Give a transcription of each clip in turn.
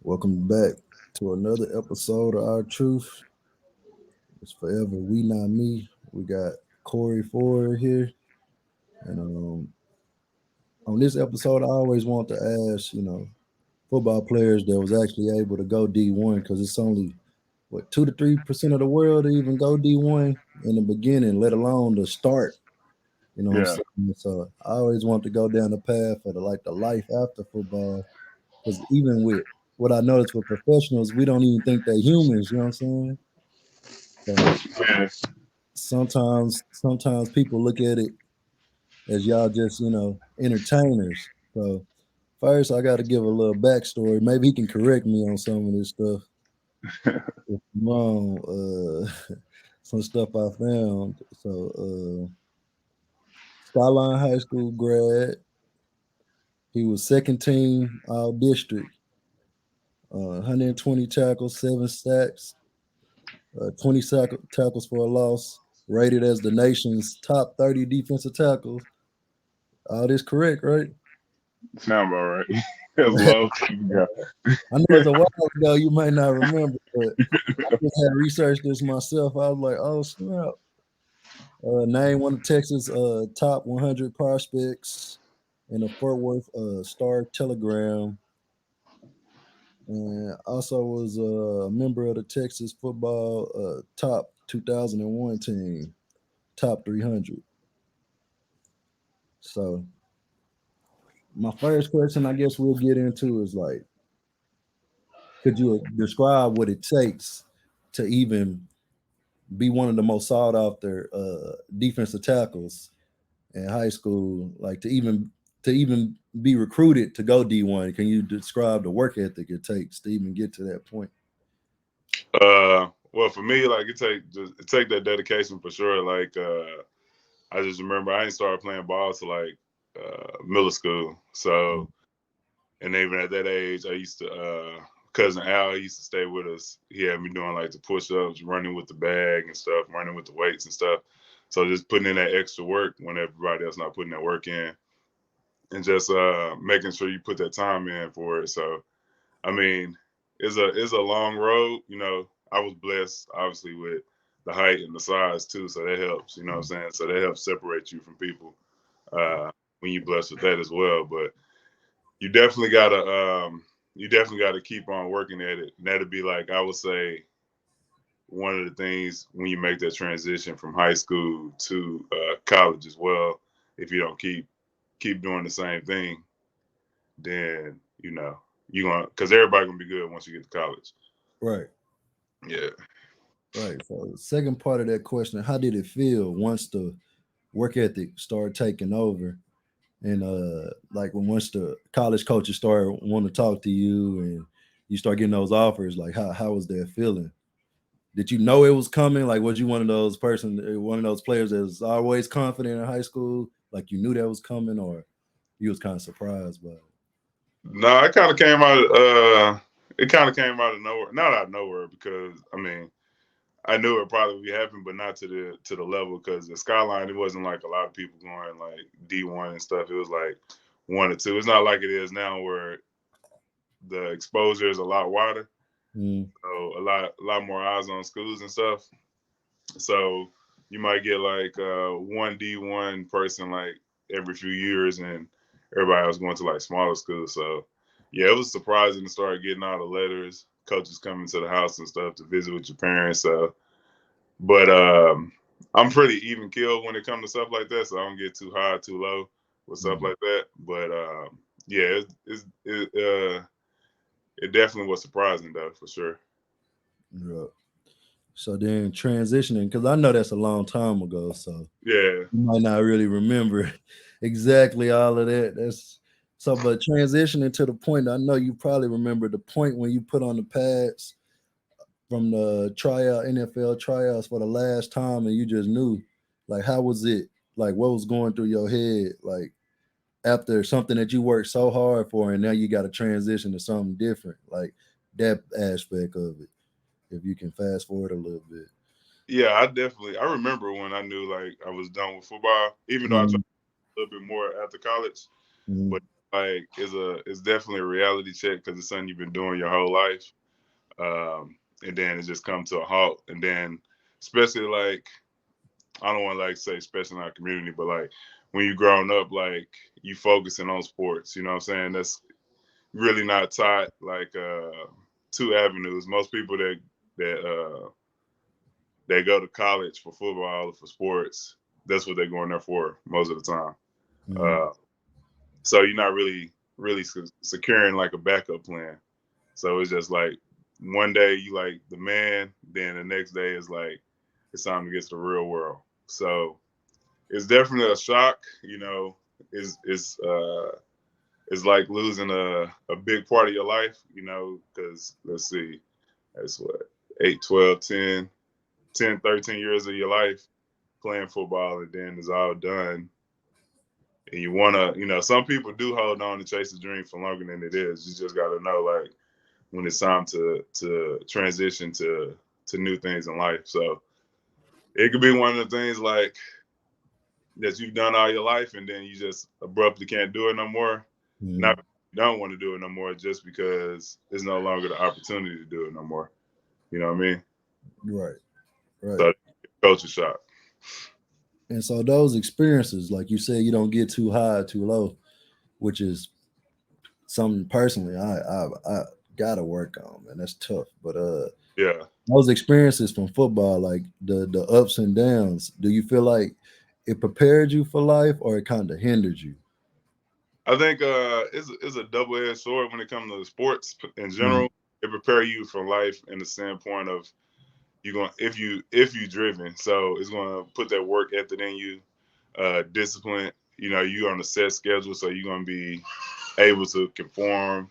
Welcome back to another episode of Our Truth. It's forever we not me. We got Corey Ford here, and on this episode, I always want to ask, football players that was actually able to go D1 because it's only what 2 to 3% of the world to even go D1 in the beginning, let alone to start. You know what I'm Yeah, saying? So I always want to go down the path of the life after football because even with what I noticed with professionals, we don't even think they're humans. You know what I'm saying? So yeah. sometimes people look at it as y'all just entertainers. So first, I got to give a little backstory. Maybe he can correct me on some of this stuff if I'm wrong. Some stuff I found. So Skyline High School grad. He was second team all district. 120 tackles, 7 sacks, 20 tackles for a loss. Rated as the nation's top 30 defensive tackles. All this correct, right? Sound about right. That's low. Yeah. I know it's a while ago. You might not remember, but I just had researched this myself. I was like, oh snap! Name one of Texas' top 100 prospects in the Fort Worth Star Telegram, and also was a member of the Texas football top 2001 team, top 300. So my first question, I guess we'll get into is like, could you describe what it takes to even be one of the most sought after defensive tackles in high school, like to even be recruited to go D1? Can you describe the work ethic it takes to even get to that point? Well, for me, like it take that dedication for sure. Like, I just remember I didn't start playing ball to like middle school. So, and even at that age, I used to cousin Al. He used to stay with us. He had me doing like the push ups, running with the bag and stuff, running with the weights and stuff. So just putting in that extra work when everybody else not putting that work in, and just making sure you put that time in for it. So I mean, it's a long road. I was blessed obviously with the height and the size too, so that helps. You know what I'm saying? So that helps separate you from people when you blessed with that as well. But you definitely gotta keep on working at it. And that'd be like I would say one of the things when you make that transition from high school to college as well. If you don't keep doing the same thing, then you gonna because everybody gonna be good once you get to college. Right, Yeah. right. So the second part of that question, how did it feel once the work ethic started taking over? And like when once the college coaches start wanting to talk to you and you start getting those offers, like how was that feeling? Did you know it was coming? Like was you one of those players that was always confident in high school? Like you knew that was coming, or you was kind of surprised by it? No, it kind of came out of nowhere. Not out of nowhere because I mean I knew it probably would happen, but not to the level because the skyline it wasn't like a lot of people going like D1 and stuff. It was like one or two. It's not like it is now where the exposure is a lot wider. Mm, So a lot more eyes on schools and stuff. So you might get like one D1 person like every few years, and everybody else going to like smaller schools. So yeah, it was surprising to start getting all the letters, coaches coming to the house and stuff to visit with your parents. So, but I'm pretty even killed when it comes to stuff like that, so I don't get too high, too low with stuff mm, like that. But yeah, it definitely was surprising though for sure. yeah. So then transitioning, because I know that's a long time ago, so Yeah, you might not really remember exactly all of that. That's so, but transitioning to the point, I know you probably remember the point when you put on the pads from the tryout NFL tryouts for the last time, and you just knew, like, how was it? Like, what was going through your head? Like after something that you worked so hard for, and now you got to transition to something different. Like that aspect of it. If you can fast forward a little bit. yeah, I remember when I knew like I was done with football, even though I tried Mhm, a little bit more after college. mhm, like it's definitely a reality check because it's something you've been doing your whole life, and then it just comes to a halt. And then especially like I don't want to like say especially in our community, but like when you grown up, like you focusing on sports. You know what I'm saying? That's really not taught like two avenues. Most people that they go to college for football or for sports, that's what they're going there for most of the time. Mm-hmm. Uh, so you're not really securing like a backup plan. So it's just like one day you like the man, then the next day is like it's time to get to the real world. So it's definitely a shock. You know, it's like losing a big part of your life. You know, because let's see, that's what 8, 12, 10, 10, 13 years of your life playing football, and then it's all done. And you wanna, you know, some people do hold on to chase the dream for longer than it is. You just got to know, like, when it's time to transition to new things in life. So it could be one of the things like that you've done all your life, and then you just abruptly can't do it no more. Mm-hmm. Not you don't want to do it no more, just because there's no longer the opportunity to do it no more. You know what I mean? Right, right. So culture shock. And so those experiences, like you said, you don't get too high, too low, which is something personally I gotta work on, man. That's tough. But Yeah. those experiences from football, like the ups and downs, do you feel like it prepared you for life or it kind of hindered you? I think it's a double edged sword when it comes to sports in Mm-hmm. general. It prepare you for life in the standpoint of you're going if you driven, so it's going to put that work ethic in you, discipline. You know, you on a set schedule, so you're going to be able to conform,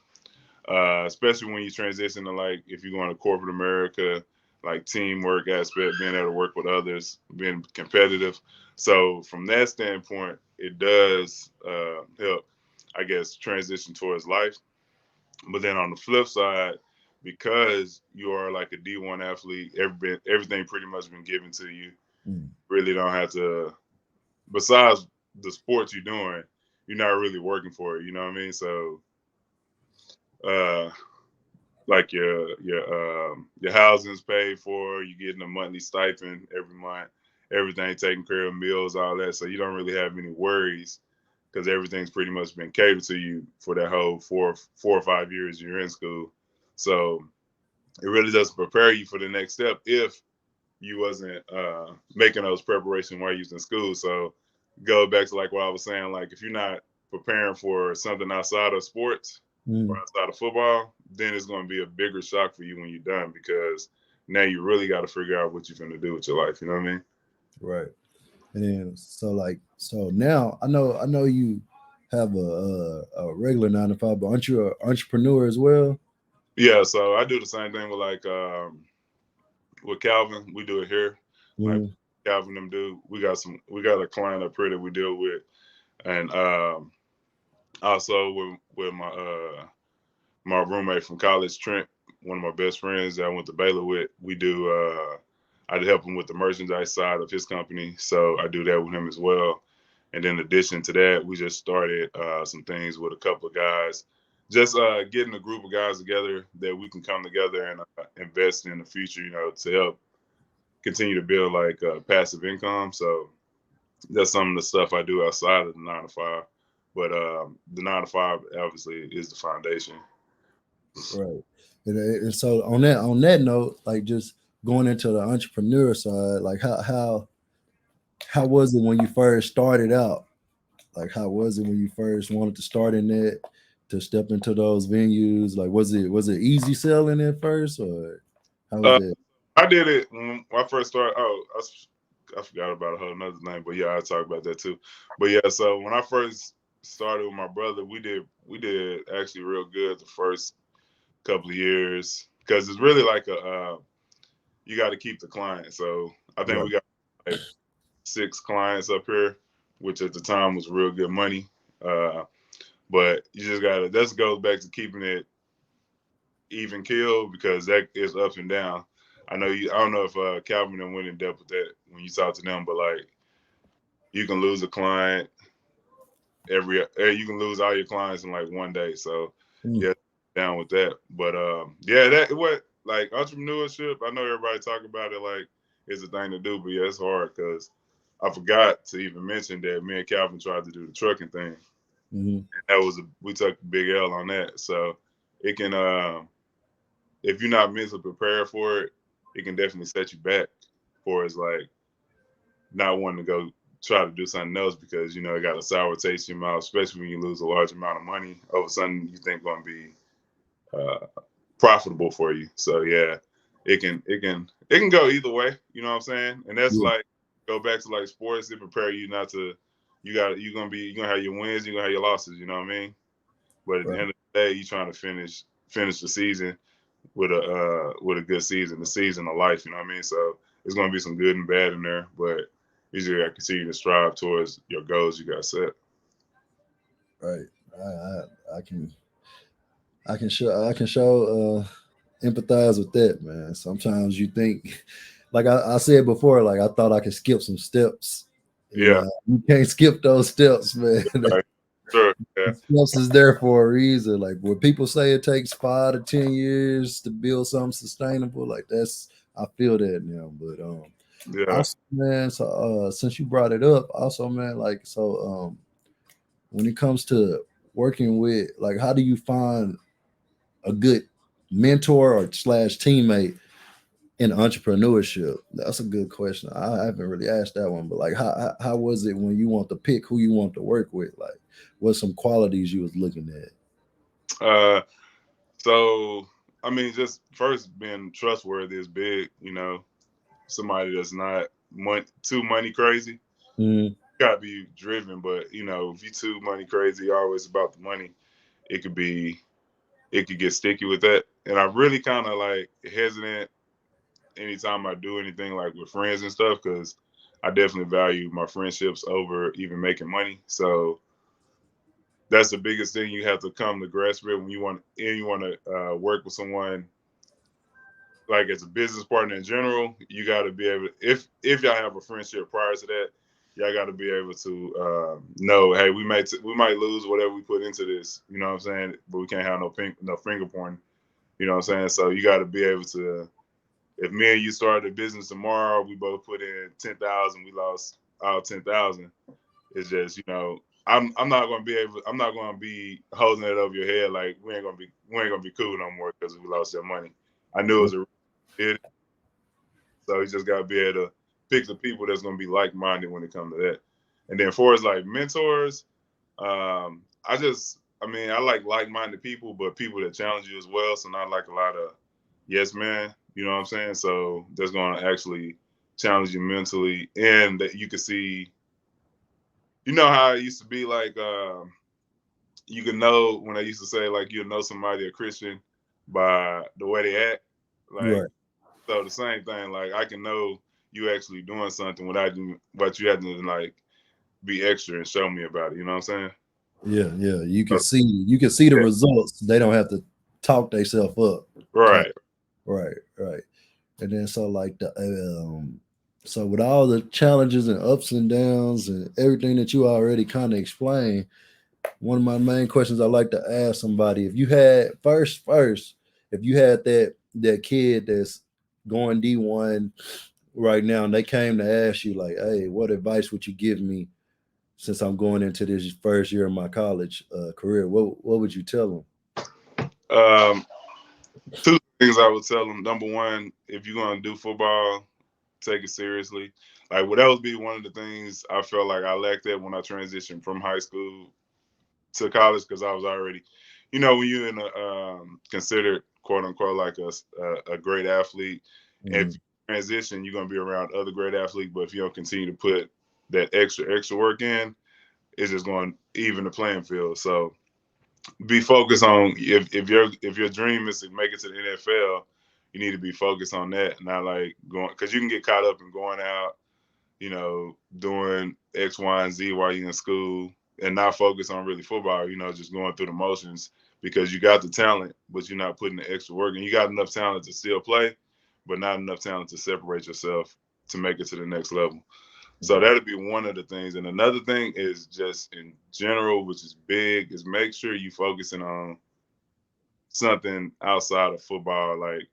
especially when you transition to like if you're going to corporate America, like teamwork aspect, being able to work with others, being competitive. So from that standpoint, it does help, I guess, transition towards life. But then on the flip side, because you are like a D1 athlete, everything pretty much been given to you. Mm. Really don't have to. Besides the sports you're doing, you're not really working for it. You know what I mean? So, uh, like your housing's paid for, you getting a monthly stipend every month, everything taken care of, meals, all that. So you don't really have any worries because everything's pretty much been catered to you for that whole 4 or 5 years you're in school. So it really doesn't prepare you for the next step if you wasn't making those preparations while you was in school. So go back to like what I was saying, like if you're not preparing for something outside of sports or Mm. outside of football, then it's going to be a bigger shock for you when you're done because now you really got to figure out what you're going to do with your life. You know what I mean? Right. And then so now I know you have a regular 9 to 5, but aren't you an entrepreneur as well? Yeah. So I do the same thing with like with Calvin. We do it here. Like Mm. Calvin them do. We got a client up here that we deal with, and also with my roommate from college, Trent, one of my best friends that I went to Baylor with. We do. I help him with the merchandise side of his company, so I do that with him as well. And in addition to that, we just started some things with a couple of guys, just getting a group of guys together that we can come together and invest in the future. You know, to help continue to build like passive income. So that's some of the stuff I do outside of the 9 to 5. But the 9 to 5 obviously is the foundation. Right. And so on that note, like just going into the entrepreneur side, like how was it when you first started out? Like how was it when you first wanted to start in that to step into those venues? Like was it easy selling at first or how was Uh, that? I did it when I first started. Oh, I forgot about a whole another name, but yeah, I talk about that too. But yeah, so when I first started with my brother, we did actually real good the first couple of years because it's really like a you got to keep the client. So I think Right. we got like 6 clients up here, which at the time was real good money. Uh, but you just gotta. That goes back to keeping it even kill because that is up and down. I know you. I don't know if Calvin and went in depth with that when you talk to them, but like you can lose a client you can lose all your clients in like one day. So Mm. yeah, down with that. But yeah, that what like entrepreneurship. I know everybody talk about it like it's a thing to do, but yeah, it's hard because I forgot to even mention that me and Calvin tried to do the trucking thing. Mm-hmm. That was we took a big L on that. So it can if you're not mentally prepared for it, it can definitely set you back for it's like not wanting to go try to do something else because you know it got a sour taste in your mouth, especially when you lose a large amount of money over something you think going to be uh, profitable for you. So yeah, it can go either way. You know what I'm saying? And that's Yeah. like go back to like sports. It prepare you not to. You're gonna have your wins. You're gonna have your losses. You know what I mean? But at the Right. end of the day, you're trying to finish the season with a good season, the season of life. You know what I mean? So it's gonna be some good and bad in there, but you just gotta continue to strive towards your goals you got set. Right. I can I can show empathize with that, man. Sometimes you think, like I said before, like I thought I could skip some steps. Yeah, You can't skip those steps, man. right. Sure. Yeah, The steps is there for a reason. Like when people say it takes 5 to 10 years to build something sustainable, like that's I feel that now. But yeah. also, man, so since you brought it up, also, man, like when it comes to working with, like, how do you find a good mentor or slash teammate in entrepreneurship? That's a good question. I haven't really asked that one, but like, how was it when you want to pick who you want to work with? Like, what some qualities you was looking at? Uh, so I mean, just first being trustworthy is big. You know, somebody that's not too money crazy. Mm, Gotta be driven, but you know, if you too money crazy, always about the money, it could be it could get sticky with that. And I really kind of like hesitant anytime I do anything like with friends and stuff because I definitely value my friendships over even making money. So that's the biggest thing you have to come to grasp with when you want to work with someone like as a business partner in general. You got to be able if y'all have a friendship prior to that, y'all got to be able to know, hey, we might lose whatever we put into this. You know what I'm saying? But we can't have no finger pointing. You know what I'm saying? So you got to be able to. If me and you started a business tomorrow, we both put in 10,000, we lost our 10,000. It's just I'm not gonna be able. I'm not gonna be holding it over your head like we ain't gonna be cool no more because we lost your money. I knew it was a it, so you just gotta be able to pick the people that's gonna be like minded when it comes to that. And then for as like mentors, I mean, I like minded people, but people that challenge you as well. So not like a lot of yes man. You know what I'm saying? So that's gonna actually challenge you mentally, and that you can see. You know how it used to be like. You can know when I used to say like you know somebody a Christian by the way they act. Like right. so the same thing. Like I can know you actually doing something without you, but you had to like be extra and show me about it. You know what I'm saying? Yeah, yeah. So, You can see the yeah, results. They don't have to talk themselves up. Kind right. right, right. And then so like so with all the challenges and ups and downs and everything that you already kind of explained, one of my main questions I like to ask somebody, if you had first, if you had that kid that's going D1 right now and they came to ask you like, hey, what advice would you give me since I'm going into this first year of my college career? What would you tell them? Um, two things I would tell them. Number one, if you're gonna do football, take it seriously. Like, well, that would be one of the things I felt like I lacked that when I transitioned from high school to college because I was already, when you're in a considered quote unquote like a great athlete, and if Mhm. you transition, you're gonna be around other great athletes. But if you don't continue to put that extra work in, it's just going to even the playing field. So be focused on if your dream is to make it to the NFL, you need to be focused on that, not like going because you can get caught up in going out doing X, Y, and Z while you're in school and not focus on really football, just going through the motions because you got the talent, but you're not putting the extra work. And you got enough talent to still play, but not enough talent to separate yourself to make it to the next level. So that'll be one of the things. And another thing is just in general, which is big, is make sure you focusing on something outside of football. Like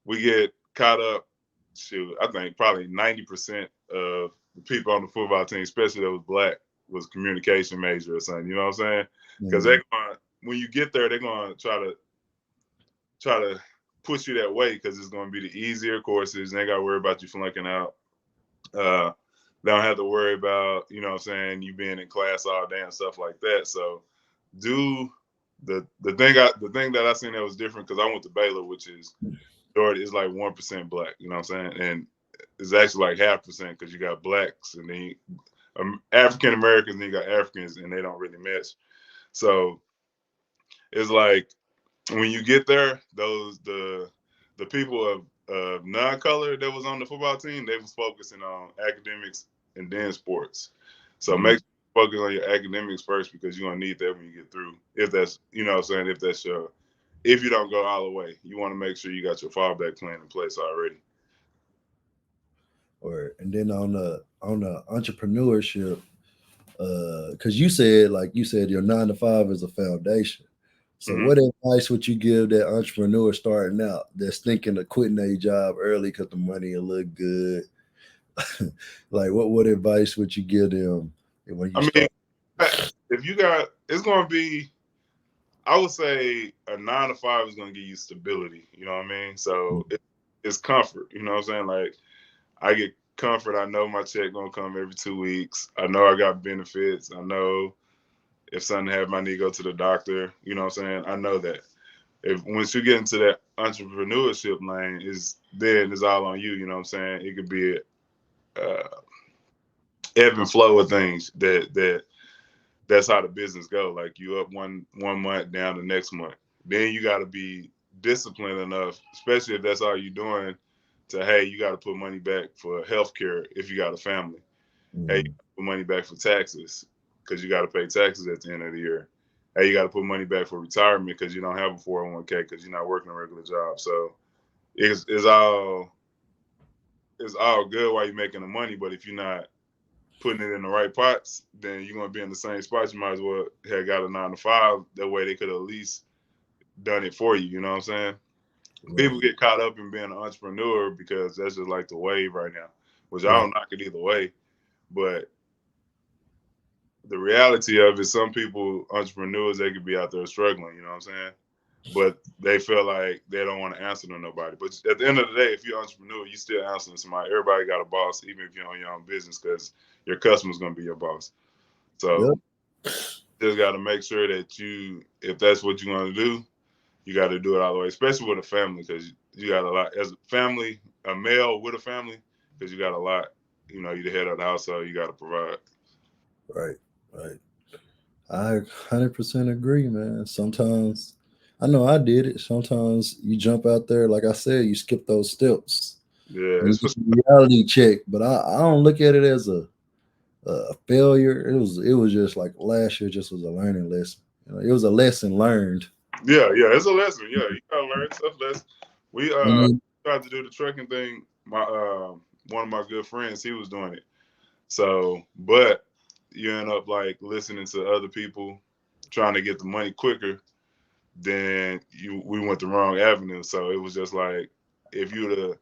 we get caught up. Shoot, I think probably 90% of the people on the football team, especially that was black, was communication major or something. You know what I'm saying? Because they're going, when you get there, they're going to try to push you that way because it's going to be the easier courses. And they got to worry about you flunking out. They don't have to worry about, you know what I'm saying, you being in class all day and stuff like that. So do the thing that I seen that was different because I went to Baylor, which is majority is like 1% black, you know what I'm saying? And it's actually like 0.5% because you got blacks and then African Americans and you got Africans and they don't really match. So it's like when you get there, the people of non-color that was on the football team, they was focusing on academics and then sports. So make sure you focus on your academics first because you're gonna need that when you get through. If that's, you know what I'm saying, if that's your, if you don't go all the way, you want to make sure you got your fallback plan in place already. And then on the entrepreneurship, because you said your 9 to 5 is a foundation. So what advice would you give that entrepreneur starting out that's thinking of quitting their job early because the money will look good? Like what advice would you give them when you start? If you got, it's going to be, I would say a 9 to 5 is going to give you stability. You know what I mean? So it's comfort. You know what I'm saying? Like I get comfort. I know my check going to come every 2 weeks. I know I got benefits. I know if something happened, I need to go to the doctor. You know what I'm saying? I know that. If once you get into that entrepreneurship lane, then it's all on you. You know what I'm saying? It could be a ebb and flow of things that's how the business go. Like you up one month, down the next month. Then you got to be disciplined enough, especially if that's all you're doing, to hey, you got to put money back for healthcare if you got a family. Hey, you got to put money back for taxes because you got to pay taxes at the end of the year. Hey, you got to put money back for retirement because you don't have a 401k because you're not working a regular job. So it's all good while you're making the money, but if you're not putting it in the right pots, then you're gonna be in the same spot. You might as well have got a 9 to 5. That way they could at least done it for you. You know what I'm saying? Right. People get caught up in being an entrepreneur because that's just like the wave right now, which I don't knock it either way. But the reality of it, some people, entrepreneurs, they could be out there struggling. You know what I'm saying? But they feel like they don't want to answer to nobody. But at the end of the day, if you're an entrepreneur, you still answering to somebody. Everybody got a boss, even if you own your own business, because your customer's going to be your boss. So just got to make sure that if that's what you want to do, you got to do it all the way, especially with a family, because you got a lot. As a family, a male with a family, because you got a lot. You know, you're the head of the household, you got to provide. Right. I 100% agree, man. Sometimes, I know I did it. Sometimes you jump out there, like I said, you skip those steps. Yeah, it's a reality check. But I don't look at it as a failure. It was just like last year just was a learning lesson. You know, it was a lesson learned. Yeah, it's a lesson. Yeah, you gotta learn stuff. We tried to do the trucking thing. My one of my good friends, he was doing it. So, but you end up like listening to other people trying to get the money quicker than we went the wrong avenue. So it was just like if you would have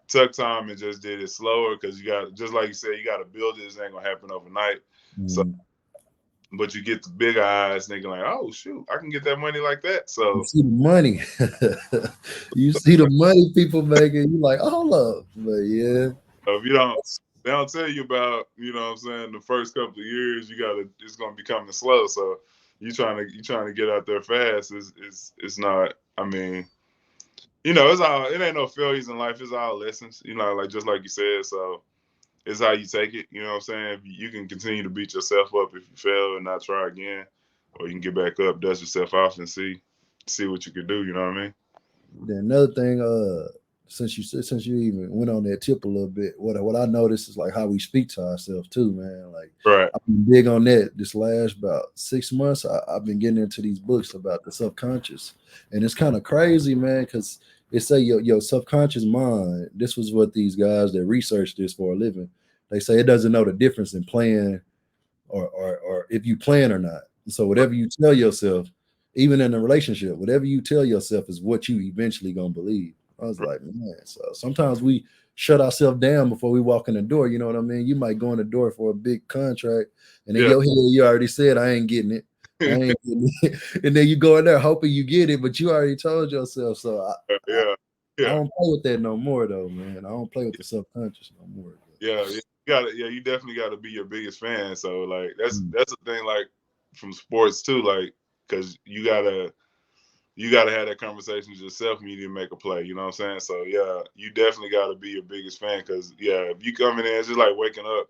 took time and just did it slower, because you got, just like you said, you got to build it. This ain't gonna happen overnight. So, but you get the bigger eyes thinking like, oh shoot, I can get that money like that. So you see the money, you see the money people making. You like, hold up, but yeah. So if they don't tell you about, you know what I'm saying, the first couple of years, it's gonna be coming slow. So you trying to get out there fast. It's not. I mean, you know, it ain't no failures in life. It's all lessons. You know, like just like you said. So it's how you take it. You know what I'm saying? You can continue to beat yourself up if you fail and not try again, or you can get back up, dust yourself off, and see what you can do. You know what I mean? Then another thing, since you even went on that tip a little bit, what I noticed is like how we speak to ourselves too, man. Like right. I've been big on that this last about 6 months. I've been getting into these books about the subconscious, and it's kind of crazy, man, because it say your subconscious mind. This was what these guys that research this for a living. they say it doesn't know the difference in playing or if you playing or not. So whatever you tell yourself, even in a relationship, whatever you tell yourself is what you eventually gonna believe. I was like, man, so sometimes we shut ourselves down before we walk in the door. You know what I mean? You might go in the door for a big contract, and in Yeah. your head, you already said, I ain't getting it. I ain't getting it. And then you go in there hoping you get it, but you already told yourself. So Yeah. I Yeah. don't play with that no more, though, man. I don't play with the subconscious no more. Yeah. You gotta, yeah, you definitely gotta be your biggest fan. So like that's the thing, like from sports too, like because you gotta have that conversation with yourself when you need to make a play. You know what I'm saying? So yeah, you definitely gotta be your biggest fan because yeah, if you come in there, it's just like waking up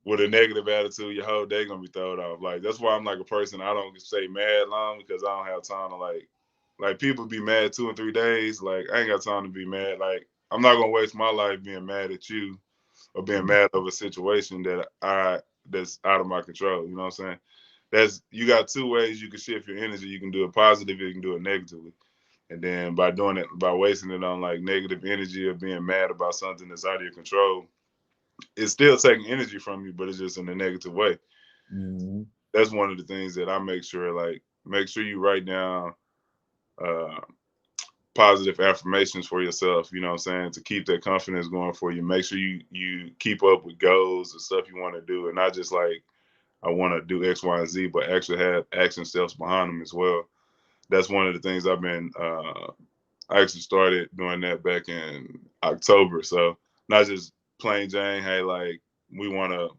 with a negative attitude, your whole day gonna be thrown off. Like that's why I'm like a person. I don't stay mad long because I don't have time to like people be mad 2 and 3 days. Like I ain't got time to be mad. Like I'm not gonna waste my life being mad at you or being mad over a situation that's out of my control. You know what I'm saying? That's you got two ways you can shift your energy. You can do it positively, you can do it negatively. And then by doing it, by wasting it on like negative energy or being mad about something that's out of your control, it's still taking energy from you, but it's just in a negative way. Mm-hmm. That's one of the things that I make sure, like, make sure you write down uh, positive affirmations for yourself. You know what I'm saying? To keep that confidence going for you. Make sure you keep up with goals and stuff you want to do, and not just like I want to do X, Y, and Z, but actually have action steps behind them as well. That's one of the things I've been. I actually started doing that back in October. So not just plain Jane, hey, like we want to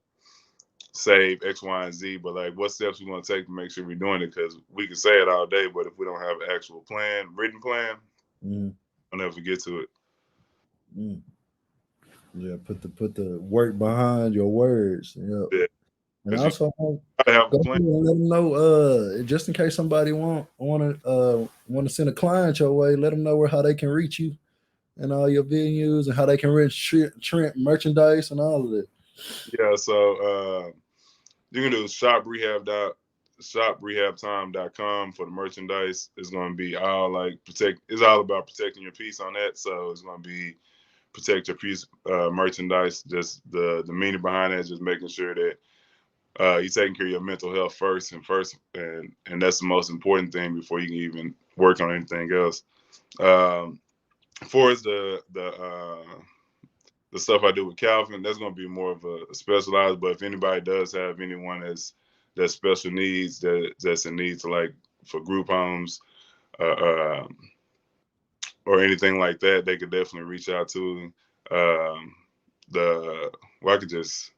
save X, Y, and Z, but like what steps we want to take to make sure we're doing it because we can say it all day, but if we don't have an actual plan, written plan, Mm-hmm. I'll never get to it. Mm. Yeah, put the work behind your words. Yeah. Yeah, And because you also go gotta have a ahead plan. and let them know, just in case somebody want to send a client your way, let them know how they can reach you and all your venues and how they can reach Trent merchandise and all of that. Yeah, so you can do shoprehabtime.com for the merchandise. It's gonna be all like protect. It's all about protecting your peace on that. So it's gonna be protect your peace merchandise. Just the meaning behind that is just making sure that you're taking care of your mental health and that's the most important thing before you can even work on anything else. Um, for as the stuff I do with Calvin, that's going to be more of a specialized. But if anybody does have anyone that's special needs that's in need to like for group homes uh, um, or anything like that, they could definitely reach out to the. Well, I could just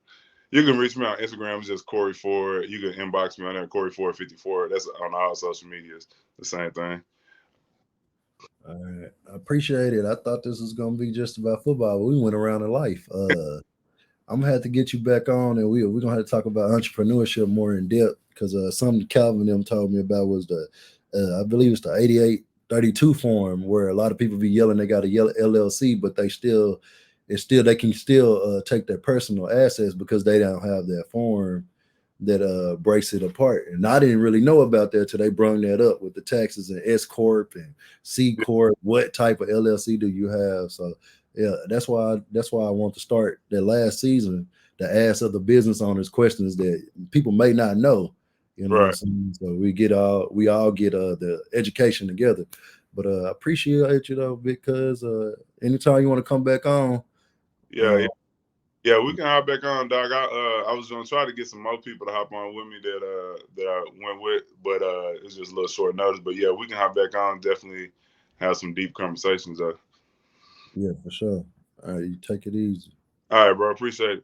you can reach me on Instagram, it's just Corey Ford. You can inbox me on there, Corey Ford 54. That's on all social medias. The same thing. All right. I appreciate it. I thought this was gonna be just about football, but we went around in life. I'm gonna have to get you back on, and we're gonna have to talk about entrepreneurship more in depth because something Calvin them told me about was the I believe it's the 8832 form where a lot of people be yelling they got a yellow LLC, but they can still take their personal assets because they don't have that form that breaks it apart. And I didn't really know about that till they brung that up with the taxes and S corp and C corp. What type of LLC do you have? So yeah, that's why I want to start that last season to ask other business owners questions that people may not know. You know what I'm Right. saying? So we all get the education together. But I appreciate you though because anytime you want to come back on, Yeah, uh, yeah. Yeah, we can hop back on, dog. I was gonna try to get some more people to hop on with me that I went with, but it's just a little short notice. But yeah, we can hop back on. Definitely have some deep conversations though. yeah, for sure. All right, you take it easy. All right, bro. Appreciate it.